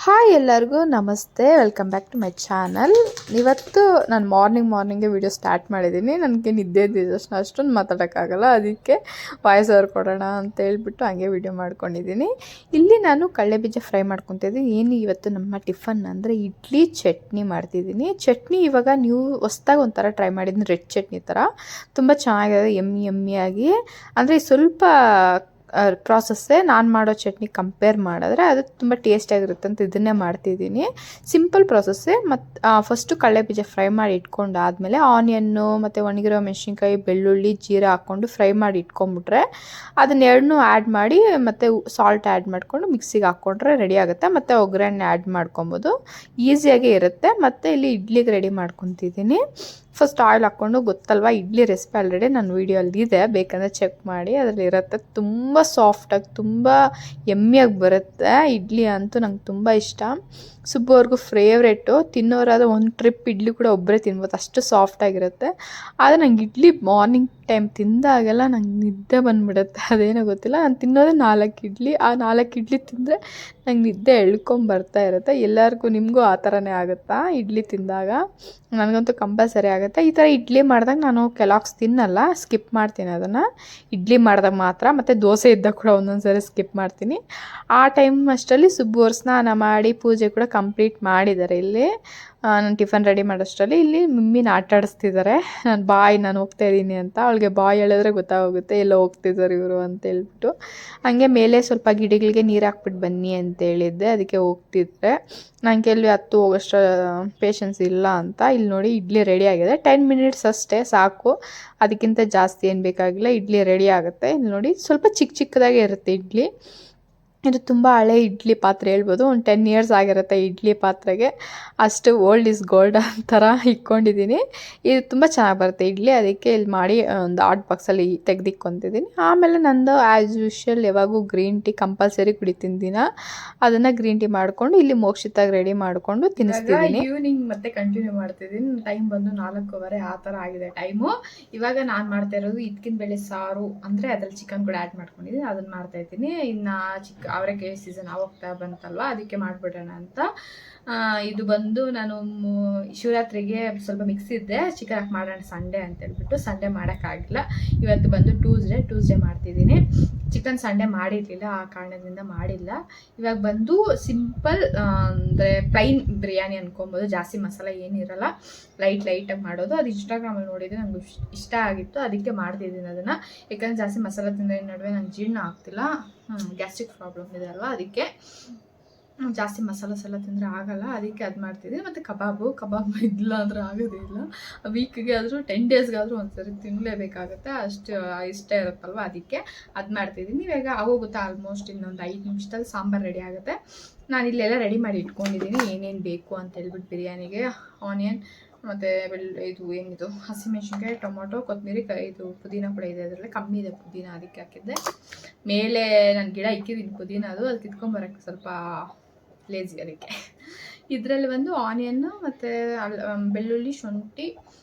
Hi ಎಲ್ಲರಿಗೂ ನಮಸ್ತೆ, welcome back to my channel. ಇವತ್ತು ನಾನು ಮಾರ್ನಿಂಗ್ಗೆ ವಿಡಿಯೋ ಸ್ಟಾರ್ಟ್ ಮಾಡಿದ್ದೀನಿ. ನನಗೆ ನಿದ್ದೆ ಇದ್ದಿದ್ದಷ್ಟು ಅಷ್ಟೊಂದು ಮಾತಾಡೋಕ್ಕಾಗಲ್ಲ, ಅದಕ್ಕೆ ವಾಯ್ಸ್ ಓವರ್ ಕೊಡೋಣ ಅಂತ ಹೇಳ್ಬಿಟ್ಟು ಹಾಗೆ ವಿಡಿಯೋ ಮಾಡ್ಕೊಂಡಿದ್ದೀನಿ. ಇಲ್ಲಿ ನಾನು ಕಡಲೆಬೀಜ ಫ್ರೈ ಮಾಡ್ಕೊತಿದ್ದೀನಿ. ಏನು ಇವತ್ತು ನಮ್ಮ ಟಿಫನ್ ಅಂದರೆ ಇಡ್ಲಿ ಚಟ್ನಿ ಮಾಡ್ತಿದ್ದೀನಿ. ಚಟ್ನಿ ಇವಾಗ ನೀವು ಹೊಸ್ದಾಗಿ ಒಂಥರ ಟ್ರೈ ಮಾಡಿದ್ದೀನಿ, ರೆಡ್ ಚಟ್ನಿ ಥರ ತುಂಬ ಚೆನ್ನಾಗಿದೆ, ಯಮ್ಮಿಯಾಗಿ. ಅಂದರೆ ಸ್ವಲ್ಪ ಪ್ರಾಸೆಸ್ಸೇ ನಾನು ಮಾಡೋ ಚಟ್ನಿ ಕಂಪೇರ್ ಮಾಡಿದ್ರೆ ಅದು ತುಂಬ ಟೇಸ್ಟಿಯಾಗಿರುತ್ತೆ ಅಂತ ಇದನ್ನೇ ಮಾಡ್ತಿದ್ದೀನಿ. ಸಿಂಪಲ್ ಪ್ರಾಸೆಸ್ಸೇ. ಮತ್ತು ಫಸ್ಟು ಕಡಲೆಬೀಜ ಫ್ರೈ ಮಾಡಿ ಇಟ್ಕೊಂಡಾದಮೇಲೆ ಆನಿಯನ್ನು ಮತ್ತು ಒಣಗಿರೋ ಮೆಣಸಿನ್ಕಾಯಿ, ಬೆಳ್ಳುಳ್ಳಿ, ಜೀರಾ ಹಾಕ್ಕೊಂಡು ಫ್ರೈ ಮಾಡಿ ಇಟ್ಕೊಂಡ್ಬಿಟ್ರೆ ಅದನ್ನೆರಡನ್ನೂ ಆ್ಯಡ್ ಮಾಡಿ ಮತ್ತು ಸಾಲ್ಟ್ ಆ್ಯಡ್ ಮಾಡಿಕೊಂಡು ಮಿಕ್ಸಿಗೆ ಹಾಕ್ಕೊಂಡ್ರೆ ರೆಡಿ ಆಗುತ್ತೆ. ಮತ್ತು ಒಗ್ಗರಣೆ ಆ್ಯಡ್ ಮಾಡ್ಕೊಬೋದು, ಈಸಿಯಾಗೇ ಇರುತ್ತೆ. ಮತ್ತು ಇಲ್ಲಿ ಇಡ್ಲಿಗೆ ರೆಡಿ ಮಾಡ್ಕೊತಿದ್ದೀನಿ. ಫಸ್ಟ್ ಆಯಿಲ್ ಹಾಕ್ಕೊಂಡು, ಗೊತ್ತಲ್ವ ಇಡ್ಲಿ ರೆಸಿಪಿ ಆಲ್ರೆಡಿ ನನ್ನ ವೀಡಿಯೋಲ್ಲಿ ಇದೆ, ಬೇಕಂದರೆ ಚೆಕ್ ಮಾಡಿ, ಅದರಲ್ಲಿ ಇರುತ್ತೆ. ತುಂಬ ಸಾಫ್ಟಾಗಿ ತುಂಬ ಯಮ್ಮಿಯಾಗಿ ಬರುತ್ತೆ ಇಡ್ಲಿ ಅಂತೂ. ನಂಗೆ ತುಂಬ ಇಷ್ಟ, ಸುಬ್ಬವ್ರಿಗೂ ಫೇವ್ರೇಟು. ತಿನ್ನೋರಾದ ಒಂದು ಟ್ರಿಪ್ ಇಡ್ಲಿ ಕೂಡ ಒಬ್ಬರೇ ತಿನ್ಬೋದು, ಅಷ್ಟು ಸಾಫ್ಟಾಗಿರುತ್ತೆ. ಆದರೆ ನಂಗೆ ಇಡ್ಲಿ ಮಾರ್ನಿಂಗ್ ಟೈಮ್ ತಿಂದಾಗೆಲ್ಲ ನಂಗೆ ನಿದ್ದೆ ಬಂದುಬಿಡುತ್ತೆ, ಅದೇನೋ ಗೊತ್ತಿಲ್ಲ. ನಾನು ತಿನ್ನೋದೇ 4 ಇಡ್ಲಿ, ಆ 4 ಇಡ್ಲಿ ತಿಂದರೆ ನಂಗೆ ನಿದ್ದೆ ಎಳ್ಕೊಂಬರ್ತಾ ಇರುತ್ತೆ. ಎಲ್ಲರಿಗೂ ನಿಮಗೂ ಆ ಥರನೇ ಆಗುತ್ತಾ ಇಡ್ಲಿ ತಿಂದಾಗ? ನನಗಂತೂ ಕಂಪಲ್ಸರಿ ಆಗುತ್ತೆ. ಈ ಥರ ಇಡ್ಲಿ ಮಾಡಿದಾಗ ನಾನು ಕೆಲಾಕ್ಸ್ ತಿನ್ನಲ್ಲ, ಸ್ಕಿಪ್ ಮಾಡ್ತೀನಿ ಅದನ್ನು. ಇಡ್ಲಿ ಮಾಡಿದಾಗ ಮಾತ್ರ, ಮತ್ತು ದೋಸೆ ಇದ್ದಾಗ ಕೂಡ ಒಂದೊಂದು ಸರಿ ಸ್ಕಿಪ್ ಮಾಡ್ತೀನಿ. ಆ ಟೈಮ್ ಅಷ್ಟರಲ್ಲಿ ಸುಬ್ಬು ಸ್ನಾನ ಮಾಡಿ ಪೂಜೆ ಕೂಡ ಕಂಪ್ಲೀಟ್ ಮಾಡಿದ್ದಾರೆ. ಇಲ್ಲಿ ನಾನು ಟಿಫನ್ ರೆಡಿ ಮಾಡೋಷ್ಟರಲ್ಲಿ ಇಲ್ಲಿ ಮಮ್ಮಿನ ಆಟ ಆಡಿಸ್ತಿದ್ದಾರೆ. ನಾನು ಹೋಗ್ತಾ ಇದ್ದೀನಿ ಅಂತ. ಅವಳಿಗೆ ಬಾಯ್ ಹೇಳಿದ್ರೆ ಗೊತ್ತಾಗೋಗುತ್ತೆ ಎಲ್ಲೋ ಹೋಗ್ತಿದ್ದಾರೆ ಇವರು ಅಂತ ಹೇಳ್ಬಿಟ್ಟು. ಹಾಗೆ ಮೇಲೆ ಸ್ವಲ್ಪ ಗಿಡಗಳಿಗೆ ನೀರು ಹಾಕ್ಬಿಟ್ಟು ಬನ್ನಿ ಅಂತ ಹೇಳಿದ್ದೆ, ಅದಕ್ಕೆ ಹೋಗ್ತಿದ್ರೆ. ನನಗೆ ಎಲ್ಲಿ ಹತ್ತು ಹೋಗೋಷ್ಟು ಪೇಷನ್ಸ್ ಇಲ್ಲ ಅಂತ. ಇಲ್ಲಿ ನೋಡಿ ಇಡ್ಲಿ ರೆಡಿ ಆಗಿದೆ. 10 ಮಿನಿಟ್ಸ್ ಅಷ್ಟೇ ಸಾಕು, ಅದಕ್ಕಿಂತ ಜಾಸ್ತಿ ಏನು ಬೇಕಾಗಿಲ್ಲ. ಇಡ್ಲಿ ರೆಡಿ ಆಗುತ್ತೆ. ಇಲ್ಲಿ ನೋಡಿ ಸ್ವಲ್ಪ ಚಿಕ್ಕದಾಗೇ ಇರುತ್ತೆ ಇಡ್ಲಿ. ಇದು ತುಂಬ ಹಳೆ ಇಡ್ಲಿ ಪಾತ್ರೆ ಹೇಳ್ಬೋದು, ಒಂದು 10 ಇಯರ್ಸ್ ಆಗಿರುತ್ತೆ ಇಡ್ಲಿ ಪಾತ್ರೆಗೆ, ಅಷ್ಟು ಓಲ್ಡ್ ಇಸ್ ಗೋಲ್ಡ್ ಥರ ಇಟ್ಕೊಂಡಿದ್ದೀನಿ. ಇದು ತುಂಬ ಚೆನ್ನಾಗಿ ಬರುತ್ತೆ ಇಡ್ಲಿ, ಅದಕ್ಕೆ ಇಲ್ಲಿ ಮಾಡಿ ಒಂದು ಆಟ್ ಬಾಕ್ಸಲ್ಲಿ ತೆಗೆದಿಕ್ಕೊತಿದ್ದೀನಿ. ಆಮೇಲೆ ನಂದು ಆ್ಯಸ್ ಯೂಶ್ವಲ್ ಯಾವಾಗೂ ಗ್ರೀನ್ ಟೀ ಕಂಪಲ್ಸರಿ ಕುಡಿತೀನಿ ದಿನ. ಅದನ್ನು ಗ್ರೀನ್ ಟೀ ಮಾಡಿಕೊಂಡು ಇಲ್ಲಿ ಮೋಕ್ಷಿತಾಗಿ ರೆಡಿ ಮಾಡಿಕೊಂಡು ತಿನ್ನಿಸ್ತಿದ್ದೀನಿ. ಈವ್ನಿಂಗ್ ಮತ್ತೆ ಕಂಟಿನ್ಯೂ ಮಾಡ್ತಿದ್ದೀನಿ. ಟೈಮ್ ಬಂದು 4:15 ಆ ಥರ ಆಗಿದೆ ಟೈಮು. ಇವಾಗ ನಾನು ಮಾಡ್ತಾ ಇರೋದು ಇದ್ಕಿನ ಬೇಳೆ ಸಾರು, ಅಂದರೆ ಅದ್ರಲ್ಲಿ ಚಿಕನ್ ಕೂಡ ಆ್ಯಡ್ ಮಾಡ್ಕೊಂಡಿದ್ದೀನಿ, ಅದನ್ನು ಮಾಡ್ತಾಯಿದ್ದೀನಿ. ಇನ್ನು ಅವರೆಕಾಯಿ ಸೀಸನ್ ಆಗೋಗ್ತಾ ಬಂತಲ್ವ, ಅದಕ್ಕೆ ಮಾಡಿಬಿಡೋಣ ಅಂತ. ಇದು ಬಂದು ನಾನು ಶಿವರಾತ್ರಿಗೆ ಸ್ವಲ್ಪ ಮಿಕ್ಸ್ ಇದ್ದೆ, ಚಿಕನ್ ಹಾಕಿ ಮಾಡೋಣ ಸಂಡೇ ಅಂತ ಹೇಳ್ಬಿಟ್ಟು. ಸಂಡೇ ಮಾಡೋಕ್ಕಾಗಿಲ್ಲ, ಇವತ್ತು ಬಂದು ಟ್ಯೂಸ್ಡೇ ಮಾಡ್ತಿದ್ದೀನಿ. ಚಿಕನ್ ಸಂಡೇ ಮಾಡಿರಲಿಲ್ಲ, ಆ ಕಾರಣದಿಂದ ಮಾಡಿಲ್ಲ. ಇವಾಗ ಬಂದು ಸಿಂಪಲ್ ಅಂದರೆ ಪ್ಲೈನ್ ಬಿರಿಯಾನಿ ಅನ್ಕೊಬೋದು, ಜಾಸ್ತಿ ಮಸಾಲೆ ಏನಿರಲ್ಲ, ಲೈಟಾಗಿ ಮಾಡೋದು. ಅದು ಇನ್ಸ್ಟಾಗ್ರಾಮಲ್ಲಿ ನೋಡಿದರೆ ನಂಗೆ ಇಷ್ಟ ಆಗಿತ್ತು, ಅದಕ್ಕೆ ಮಾಡ್ತಿದ್ದೀನಿ ಅದನ್ನು. ಯಾಕಂದರೆ ಜಾಸ್ತಿ ಮಸಾಲೆ ತಿಂದರೆ ನಡುವೆ ನಂಗೆ ಜೀರ್ಣ ಆಗ್ತಿಲ್ಲ, ಗ್ಯಾಸ್ಟ್ರಿಕ್ ಪ್ರಾಬ್ಲಮ್ ಇದೆ ಅಲ್ವಾ, ಅದಕ್ಕೆ ಜಾಸ್ತಿ ಮಸಾಲ ತಿಂದರೆ ಆಗಲ್ಲ, ಅದಕ್ಕೆ ಅದು ಮಾಡ್ತಿದ್ದೀನಿ. ಮತ್ತು ಕಬಾಬ್ ಇಲ್ಲ ಅಂದರೆ ಆಗೋದೇ ಇಲ್ಲ. ವೀಕ್ಗೆ ಆದರೂ 10 ಡೇಸ್ಗಾದರೂ ಒಂದ್ಸರಿ ತಿನ್ನಲೇಬೇಕಾಗುತ್ತೆ, ಅಷ್ಟು ಇಷ್ಟ ಇರುತ್ತಲ್ವ, ಅದಕ್ಕೆ ಅದು ಮಾಡ್ತಿದ್ದೀನಿ. ಇವಾಗ ಆಗೋಗುತ್ತೆ ಆಲ್ಮೋಸ್ಟ್. ಇನ್ನೊಂದು 5 ನಿಮಿಷದಲ್ಲಿ ಸಾಂಬಾರು ರೆಡಿ ಆಗುತ್ತೆ. ನಾನು ಇಲ್ಲೆಲ್ಲ ರೆಡಿ ಮಾಡಿ ಇಟ್ಕೊಂಡಿದ್ದೀನಿ ಏನೇನು ಬೇಕು ಅಂತ ಹೇಳ್ಬಿಟ್ಟು ಬಿರಿಯಾನಿಗೆ. ಆನಿಯನ್ ಮತ್ತು ಇದು ಏನಿದು ಹಸಿಮೆಣಸಿನ್ಕಾಯಿ, ಟೊಮೊಟೊ, ಕೊತ್ತಂಬರಿ, ಇದು ಪುದೀನ ಕೂಡ ಇದೆ, ಅದರಲ್ಲಿ ಕಮ್ಮಿ ಇದೆ ಪುದೀನ, ಅದಕ್ಕೆ ಹಾಕಿದ್ದೆ. ಮೇಲೆ ನಾನು ಗಿಡ ಇಕ್ಕಿದ್ದೀನಿ ಪುದೀನ, ಅದು ಕಿತ್ಕೊಂಬರೋಕ್ಕೆ ಸ್ವಲ್ಪ ಲೇಜಿ, ಅದಕ್ಕೆ. ಇದರಲ್ಲಿ ಬಂದು ಆನಿಯನ್ನು ಮತ್ತು ಬೆಳ್ಳುಳ್ಳಿ, ಶುಂಠಿ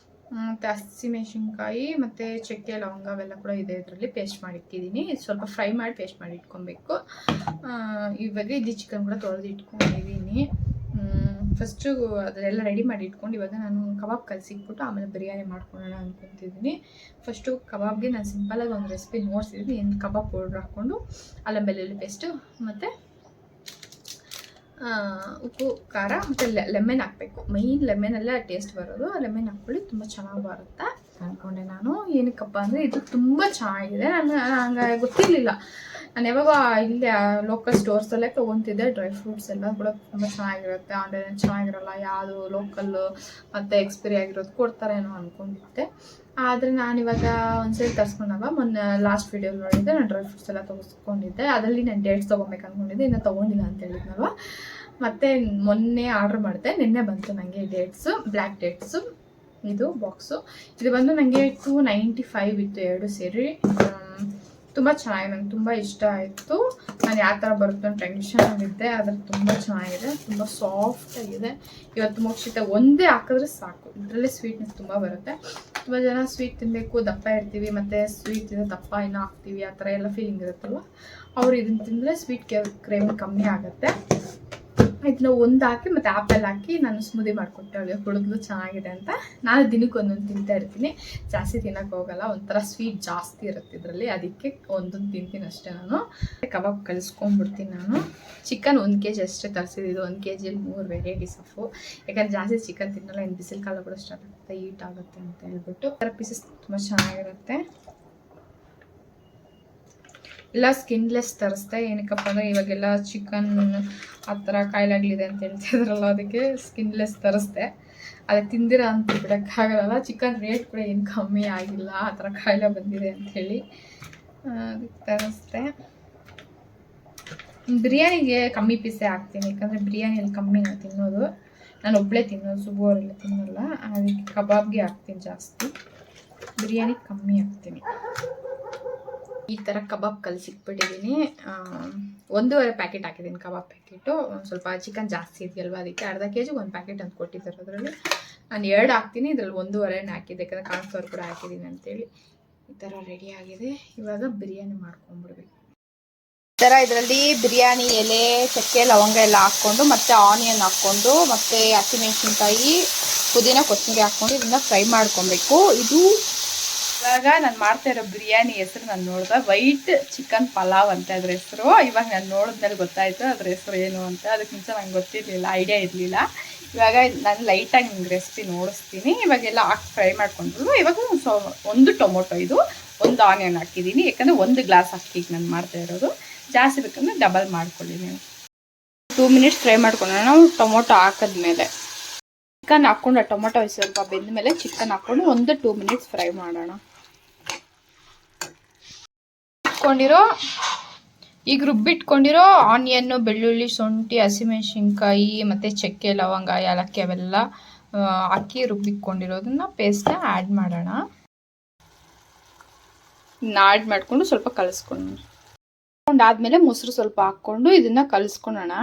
ಮತ್ತು ಹಸಿಮೆಣಸಿನ್ಕಾಯಿ ಮತ್ತು ಚಕ್ಕೆ, ಲವಂಗ ಅವೆಲ್ಲ ಕೂಡ ಇದೆ ಇದರಲ್ಲಿ. ಪೇಸ್ಟ್ ಮಾಡಿ ಇಟ್ಟಿದ್ದೀನಿ. ಸ್ವಲ್ಪ ಫ್ರೈ ಮಾಡಿ ಪೇಸ್ಟ್ ಮಾಡಿ ಇಟ್ಕೊಬೇಕು. ಇವಾಗ ಇದು ಚಿಕನ್ ಕೂಡ ತೊಳೆದು ಇಟ್ಕೊಂಡಿದ್ದೀನಿ. ಫಸ್ಟು ಅದನ್ನೆಲ್ಲ ರೆಡಿ ಮಾಡಿ ಇಟ್ಕೊಂಡು ಇವಾಗ ನಾನು ಕಬಾಬ್ ಕಲಸಿಕ್ಬಿಟ್ಟು ಆಮೇಲೆ ಬಿರಿಯಾನಿ ಮಾಡ್ಕೊಳ್ಳೋಣ ಅಂದ್ಕೊತಿದ್ದೀನಿ. ಫಸ್ಟು ಕಬಾಬ್ಗೆ ನಾನು ಸಿಂಪಲಾಗಿ ಒಂದು ರೆಸಿಪಿ ನೋಡ್ಸಿದ್ದೀನಿ. ಏನು ಕಬಾಬ್ ಪೌಡ್ರ್ ಹಾಕ್ಕೊಂಡು ಅಲ್ಲ ಬೆಳ್ಳುಳ್ಳಿ ಪೇಸ್ಟು ಮತ್ತು ಉಪ್ಪು, ಖಾರ ಮತ್ತು ಲೆಮನ್ ಹಾಕಬೇಕು. ಮೈನ್ ಲೆಮನಲ್ಲೇ ಟೇಸ್ಟ್ ಬರೋದು. ಲೆಮನ್ ಹಾಕ್ಕೊಳ್ಳಿ, ತುಂಬ ಚೆನ್ನಾಗಿ ಬರುತ್ತೆ ಅಂದ್ಕೊಂಡೆ ನಾನು. ಏನಕ್ಕಪ್ಪ ಅಂದರೆ ಇದು ತುಂಬ ಚೆನ್ನಾಗಿದೆ. ನಂಗೆ ಗೊತ್ತಿರಲಿಲ್ಲ. ನಾನು ಯಾವಾಗ ಇಲ್ಲೇ ಲೋಕಲ್ ಸ್ಟೋರ್ಸಲ್ಲೇ ತೊಗೊತಿದ್ದೆ. ಡ್ರೈ ಫ್ರೂಟ್ಸ್ ಎಲ್ಲ ಕೂಡ ತುಂಬ ಚೆನ್ನಾಗಿರುತ್ತೆ, ಆನ್ಲೈನ್ ಚೆನ್ನಾಗಿರಲ್ಲ, ಯಾವುದು ಲೋಕಲ್ಲು ಮತ್ತು ಎಕ್ಸ್ಪೈರಿ ಆಗಿರೋದು ಕೊಡ್ತಾರೇನೋ ಅಂದ್ಕೊಂಡಿದ್ದೆ. ಆದರೆ ನಾನಿವಾಗ ಒಂದ್ಸರಿ ತರಿಸ್ಕೊಂಡಾಗ ಮೊನ್ನೆ ಲಾಸ್ಟ್ ವೀಡಿಯೋಲಿ ನೋಡಿದ್ದೆ, ನಾನು ಡ್ರೈ ಫ್ರೂಟ್ಸ್ ಎಲ್ಲ ತೊಗೊಂಡಿದ್ದೆ. ಅದರಲ್ಲಿ ನಾನು ಡೇಟ್ಸ್ ತೊಗೊಬೇಕು ಅಂದ್ಕೊಂಡಿದ್ದೆ, ಇನ್ನೂ ತೊಗೊಂಡಿಲ್ಲ ಅಂತ ಹೇಳಿದ್ನಲ್ವ. ಮತ್ತು ಮೊನ್ನೆ ಆರ್ಡ್ರ್ ಮಾಡಿದೆ, ನಿನ್ನೆ ಬಂತು ನನಗೆ ಡೇಟ್ಸು, ಬ್ಲ್ಯಾಕ್ ಡೇಟ್ಸು. ಇದು ಬಾಕ್ಸು, ಇದು ಬಂದು ನನಗೆ 295 ಇತ್ತು, 2 ಸೇರಿ. ತುಂಬ ಚೆನ್ನಾಗಿದೆ, ನನಗೆ ತುಂಬ ಇಷ್ಟ ಆಯಿತು. ನಾನು ಯಾವ ಥರ ಬರುತ್ತೆ ಅಂತ ಟೆನ್ಷನಲ್ಲಿದ್ದೆ, ಆದರೆ ತುಂಬ ಚೆನ್ನಾಗಿದೆ, ತುಂಬ ಸಾಫ್ಟಾಗಿದೆ. ಇವತ್ತು ಮೋಕ್ಷಿತ ಒಂದೇ ಹಾಕಿದ್ರೆ ಸಾಕು, ಇದರಲ್ಲೇ ಸ್ವೀಟ್ನೆಸ್ ತುಂಬ ಬರುತ್ತೆ. ತುಂಬ ಜನ ಸ್ವೀಟ್ ತಿನ್ನಬೇಕು, ದಪ್ಪ ಇರ್ತೀವಿ, ಮತ್ತು ಸ್ವೀಟ್ ತಿಂದರೆ ದಪ್ಪ ಇನ್ನೂ ಹಾಕ್ತೀವಿ, ಆ ಥರ ಎಲ್ಲ ಫೀಲಿಂಗ್ ಇರುತ್ತಲ್ವ, ಅವ್ರು ಇದನ್ನು ತಿಂದರೆ ಸ್ವೀಟ್ ಕ್ರೇವಿಂಗ್ ಕಮ್ಮಿ ಆಗುತ್ತೆ. ಇದನ್ನ ಒಂದು ಹಾಕಿ ಮತ್ತು ಆ್ಯಪಲ್ ಹಾಕಿ ನಾನು ಸ್ಮೂದಿ ಮಾಡಿಕೊಟ್ಟೆ ಅವಳಿಗೆ, ಹುಡುಗಲು ಚೆನ್ನಾಗಿದೆ ಅಂತ. ನಾನು ದಿನಕ್ಕೆ ಒಂದೊಂದು ತಿಂತಾ ಇರ್ತೀನಿ, ಜಾಸ್ತಿ ತಿನ್ನೋಕೆ ಹೋಗಲ್ಲ, ಒಂಥರ ಸ್ವೀಟ್ ಜಾಸ್ತಿ ಇರುತ್ತೆ ಇದರಲ್ಲಿ, ಅದಕ್ಕೆ ಒಂದೊಂದು ತಿಂತೀನಿ ಅಷ್ಟೇ. ನಾನು ಕಬಾಬ್ ಕಲಿಸ್ಕೊಂಡ್ಬಿಡ್ತೀನಿ. ನಾನು ಚಿಕನ್ 1 kg ಅಷ್ಟೇ ತರಿಸಿದ್ದು, 1 kgಲಿ 3 ವೆರೈಟೀಸ್ ಆಫು, ಯಾಕಂದರೆ ಜಾಸ್ತಿ ಚಿಕನ್ ತಿನ್ನಲ್ಲ, ಇನ್ನು ಬಿಸಿಲು ಕಾಲ ಕೂಡ ಸ್ಟಾರ್ಟ್ ಆಗುತ್ತೆ, ಹೀಟ್ ಆಗುತ್ತೆ ಅಂತ ಹೇಳ್ಬಿಟ್ಟು. ಥರ ಪೀಸಸ್ ತುಂಬ ಚೆನ್ನಾಗಿರುತ್ತೆ. ಎಲ್ಲ ಸ್ಕಿನ್ಲೆಸ್ ತರಿಸ್ದೆ, ಏನಕ್ಕಪ್ಪ ಅಂದರೆ ಇವಾಗೆಲ್ಲ ಚಿಕನ್ ಆ ಥರ ಕಾಯಿಲೆಗಳಿದೆ ಅಂತ ಹೇಳ್ತಿದ್ರಲ್ಲ, ಅದಕ್ಕೆ ಸ್ಕಿನ್ಲೆಸ್ ತರಿಸ್ದೆ. ಅದೇ ತಿಂದಿರ ಅಂತ ಬಿಡೋಕ್ಕಾಗಲ್ಲ, ಚಿಕನ್ ರೇಟ್ ಕೂಡ ಏನು ಕಮ್ಮಿ ಆಗಿಲ್ಲ, ಆ ಥರ ಕಾಯಿಲೆ ಬಂದಿದೆ ಅಂಥೇಳಿ ಅದಕ್ಕೆ ತರಿಸ್ದೆ. ಬಿರಿಯಾನಿಗೆ ಕಮ್ಮಿ ಪೀಸೇ ಹಾಕ್ತೀನಿ, ಯಾಕಂದರೆ ಬಿರಿಯಾನಿಯಲ್ಲಿ ಕಮ್ಮಿ ನಾನು ತಿನ್ನೋದು, ನಾನು ಒಬ್ಬಳೇ ತಿನ್ನೋದು, ಸುಬೋರೆಲ್ಲ ತಿನ್ನೋಲ್ಲ, ಅದಕ್ಕೆ ಕಬಾಬ್ಗೆ ಹಾಕ್ತೀನಿ ಜಾಸ್ತಿ, ಬಿರಿಯಾನಿ ಕಮ್ಮಿ ಹಾಕ್ತೀನಿ. ಈ ಥರ ಕಬಾಬ್ ಕಲಿಸಿಟ್ಬಿಟ್ಟಿದ್ದೀನಿ. 1.5 ಪ್ಯಾಕೆಟ್ ಹಾಕಿದ್ದೀನಿ ಕಬಾಬ್ ಪ್ಯಾಕೆಟು. ಒಂದು ಸ್ವಲ್ಪ ಚಿಕನ್ ಜಾಸ್ತಿ ಇದೆಯಲ್ವ, ಅದಕ್ಕೆ ಅರ್ಧ kg 1 ಪ್ಯಾಕೆಟ್ ಅಂತ ಕೊಟ್ಟಿದ್ದಾರೆ. ಅದರಲ್ಲಿ ನಾನು 2 ಹಾಕ್ತೀನಿ, ಇದರಲ್ಲಿ 1.5 ಹಾಕಿದ್ದೆ, ಯಾಕಂದರೆ ಕಾರ್ನ್ಫ್ಲವರ್ ಕೂಡ ಹಾಕಿದ್ದೀನಿ ಅಂತೇಳಿ. ಈ ಥರ ರೆಡಿ ಆಗಿದೆ. ಇವಾಗ ಬಿರಿಯಾನಿ ಮಾಡ್ಕೊಂಡ್ಬಿಡ್ಬೇಕು. ಈ ಥರ ಇದರಲ್ಲಿ ಬಿರಿಯಾನಿ ಎಲೆ, ಚಕ್ಕೆ, ಲವಂಗ ಎಲ್ಲ ಹಾಕ್ಕೊಂಡು, ಮತ್ತು ಆನಿಯನ್ ಹಾಕ್ಕೊಂಡು, ಮತ್ತು ಹಸಿಮೆಣಸಿನ್ಕಾಯಿ, ಪುದೀನ, ಕೊತ್ತಂಬರಿ ಹಾಕ್ಕೊಂಡು ಇದನ್ನ ಫ್ರೈ ಮಾಡ್ಕೊಬೇಕು. ಇದು ಇವಾಗ ನಾನು ಮಾಡ್ತಾ ಇರೋ ಬಿರಿಯಾನಿ ಹೆಸರು ನಾನು ನೋಡಿದೆ, ವೈಟ್ ಚಿಕನ್ ಪಲಾವ್ ಅಂತ ಅದ್ರ ಹೆಸರು. ಇವಾಗ ನಾನು ನೋಡಿದ್ಮೇಲೆ ಗೊತ್ತಾಯಿತು ಅದ್ರ ಹೆಸರು ಏನು ಅಂತ, ಅದಕ್ಕೆ ಮುಂಚೆ ನಂಗೆ ಗೊತ್ತಿರಲಿಲ್ಲ, ಐಡಿಯಾ ಇರಲಿಲ್ಲ. ಇವಾಗ ನಾನು ಲೈಟಾಗಿ ನಿಮ್ಗೆ ರೆಸಿಪಿ ನೋಡಿಸ್ತೀನಿ. ಇವಾಗೆಲ್ಲ ಹಾಕಿ ಫ್ರೈ ಮಾಡ್ಕೊಂಡ್ರು. ಇವಾಗ ಒಂದು ಟೊಮೊಟೊ, ಇದು 1 ಆನಿಯನ್ ಹಾಕಿದ್ದೀನಿ, ಯಾಕಂದರೆ 1 ಗ್ಲಾಸ್ ಅಕ್ಕಿಗೆ ನಾನು ಮಾಡ್ತಾ ಇರೋದು. ಜಾಸ್ತಿ ಬೇಕಂದರೆ ಡಬಲ್ ಮಾಡ್ಕೊಳ್ಳಿ ನೀವು. 2 ಮಿನಿಟ್ಸ್ ಫ್ರೈ ಮಾಡ್ಕೊಳ್ಳೋಣ. ನಾವು ಟೊಮೊಟೊ ಹಾಕಿದ್ಮೇಲೆ ಚಿಕನ್ ಹಾಕ್ಕೊಂಡು, ಟೊಮೊಟೊ ಸ್ವಲ್ಪ ಬೆಂದ ಮೇಲೆ ಚಿಕನ್ ಹಾಕ್ಕೊಂಡು 1-2 ಮಿನಿಟ್ಸ್ ಫ್ರೈ ಮಾಡೋಣ. ಈಗ ರುಬ್ಬಿಟ್ಕೊಂಡಿರೋ ಆನಿಯನ್ನು, ಬೆಳ್ಳುಳ್ಳಿ, ಶುಂಠಿ, ಹಸಿಮೆಣಸಿನ್ಕಾಯಿ ಮತ್ತು ಚಕ್ಕೆ, ಲವಂಗ, ಏಲಕ್ಕಿ ಅವೆಲ್ಲ ಹಾಕಿ ರುಬ್ಬಿಟ್ಕೊಂಡಿರೋದನ್ನ ಪೇಸ್ಟ್ನ ಆ್ಯಡ್ ಮಾಡೋಣ. ಆ್ಯಡ್ ಮಾಡಿಕೊಂಡು ಸ್ವಲ್ಪ ಕಲಿಸ್ಕೊಂಡಾದ್ಮೇಲೆ ಮೊಸರು ಸ್ವಲ್ಪ ಹಾಕ್ಕೊಂಡು ಇದನ್ನು ಕಲಿಸ್ಕೊಳ್ಳೋಣ.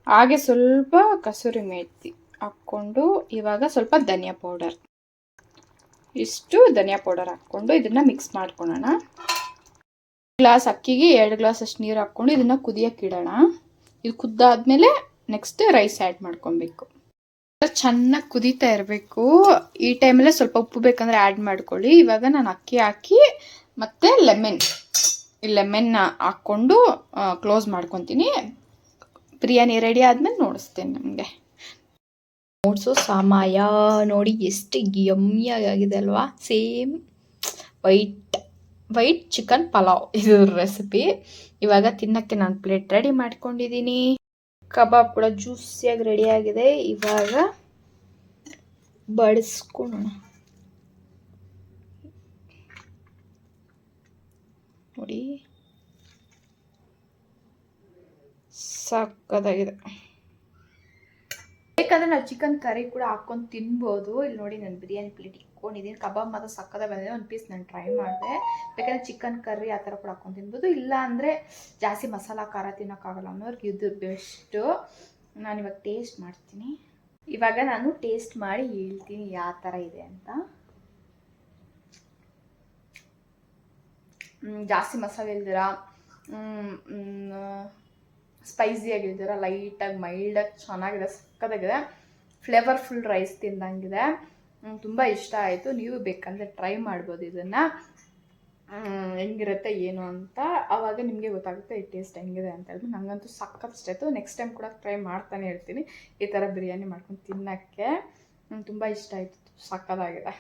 ಹಾಗೆ ಸ್ವಲ್ಪ ಕಸೂರಿ ಮೇಥಿ ಹಾಕ್ಕೊಂಡು, ಇವಾಗ ಸ್ವಲ್ಪ ಧನಿಯಾ ಪೌಡರ್, ಇಷ್ಟು ಧನಿಯಾ ಪೌಡರ್ ಹಾಕ್ಕೊಂಡು ಇದನ್ನು ಮಿಕ್ಸ್ ಮಾಡ್ಕೊಳ್ಳೋಣ. ಗ್ಲಾಸ್ ಅಕ್ಕಿಗೆ 2 ಗ್ಲಾಸ್ ಅಷ್ಟು ನೀರು ಹಾಕ್ಕೊಂಡು ಇದನ್ನು ಕುದಿಯೋಕೆ ಇಡೋಣ. ಇದು ಕುದ್ದಾದ್ಮೇಲೆ ನೆಕ್ಸ್ಟ್ ರೈಸ್ ಆ್ಯಡ್ ಮಾಡ್ಕೊಬೇಕು. ಚೆನ್ನಾಗಿ ಕುದೀತಾ ಇರಬೇಕು. ಈ ಟೈಮಲ್ಲೇ ಸ್ವಲ್ಪ ಉಪ್ಪು ಬೇಕಂದರೆ ಆ್ಯಡ್ ಮಾಡ್ಕೊಳ್ಳಿ. ಇವಾಗ ನಾನು ಅಕ್ಕಿ ಹಾಕಿ ಮತ್ತು ಲೆಮನ್ನ ಹಾಕ್ಕೊಂಡು ಕ್ಲೋಸ್ ಮಾಡ್ಕೊತೀನಿ. ಬಿರಿಯಾನಿ ರೆಡಿ ಆದಮೇಲೆ ನೋಡಿಸ್ತೇನೆ ನಿಮಗೆ. ನೋಡ್ಸೋ ಸಮಯ ನೋಡಿ, ಎಷ್ಟು ಯಮ್ಮಿಯಾಗಿದೆ ಅಲ್ವಾ. ಸೇಮ್ ವೈಟ್ ಚಿಕನ್ ಪಲಾವ್ ಇದು ರೆಸಿಪಿ. ಇವಾಗ ತಿನ್ನಕ್ಕೆ ನಾನು ಪ್ಲೇಟ್ ರೆಡಿ ಮಾಡ್ಕೊಂಡಿದ್ದೀನಿ. ಕಬಾಬ್ ಕೂಡ ಜ್ಯೂಸಿಯಾಗಿ ರೆಡಿಯಾಗಿದೆ. ಇವಾಗ ಬಡಿಸ್ಕೊಳ್ಳೋಣ. ನೋಡಿ, ಸಕ್ಕತ್ತಾಗಿದೆ. ಬೇಕಂದರೆ ನಾವು ಚಿಕನ್ ಕರಿ ಕೂಡ ಹಾಕ್ಕೊಂಡು ತಿನ್ಬೋದು. ಇಲ್ಲಿ ನೋಡಿ, ನಾನು ಬಿರಿಯಾನಿ ಪ್ಲೇಟ್ ಇಟ್ಕೊಂಡಿದ್ದೀನಿ. ಕಬಾಬ್ ಮಾತ್ರ ಸಕ್ಕತ್ತಾಗಿ ಬಂದಿದೆ. ಒಂದು ಪೀಸ್ ನಾನು ಟ್ರೈ ಮಾಡಿದೆ. ಬೇಕಂದರೆ ಚಿಕನ್ ಕರ್ರಿ ಆ ಥರ ಕೂಡ ಹಾಕ್ಕೊಂಡು ತಿನ್ಬೋದು. ಇಲ್ಲ ಅಂದರೆ ಜಾಸ್ತಿ ಮಸಾಲ ಖಾರ ತಿನ್ನೋಕ್ಕಾಗಲ್ಲ ಅನ್ನೋರ್ಗೆ ಇದು ಬೆಸ್ಟು. ನಾನಿವಾಗ ಟೇಸ್ಟ್ ಮಾಡ್ತೀನಿ. ಇವಾಗ ನಾನು ಟೇಸ್ಟ್ ಮಾಡಿ ಹೇಳ್ತೀನಿ ಯಾವ ಥರ ಇದೆ ಅಂತ. ಜಾಸ್ತಿ ಮಸಾಲೆ ಇಲ್ದಿರ, ಸ್ಪೈಸಿಯಾಗಿಲ್ದಿರ, ಲೈಟಾಗಿ ಮೈಲ್ಡಾಗಿ ಚೆನ್ನಾಗಿದೆ, ಸಕ್ಕತ್ತಾಗಿದೆ. ಫ್ಲೇವರ್ಫುಲ್ ರೈಸ್ ತಿಂದಂಗಿದೆ. ತುಂಬ ಇಷ್ಟ ಆಯಿತು. ನೀವು ಬೇಕಂದರೆ ಟ್ರೈ ಮಾಡ್ಬೋದು ಇದನ್ನು, ಹೆಂಗಿರುತ್ತೆ ಏನು ಅಂತ. ಆವಾಗ ನಿಮಗೆ ಗೊತ್ತಾಗುತ್ತೆ ಈ ಟೇಸ್ಟ್ ಹೆಂಗಿದೆ ಅಂತ ಹೇಳ್ಬಿಟ್ಟು. ನನಗಂತೂ ಸಕ್ಕತ್ ಇಷ್ಟ ಆಯಿತು. ನೆಕ್ಸ್ಟ್ ಟೈಮ್ ಕೂಡ ಟ್ರೈ ಮಾಡ್ತಾನೆ ಇರ್ತೀನಿ ಈ ಥರ ಬಿರಿಯಾನಿ ಮಾಡ್ಕೊಂಡು ತಿನ್ನೋಕ್ಕೆ. ತುಂಬ ಇಷ್ಟ ಆಯಿತು, ಸಕ್ಕತ್ತಾಗಿದೆ.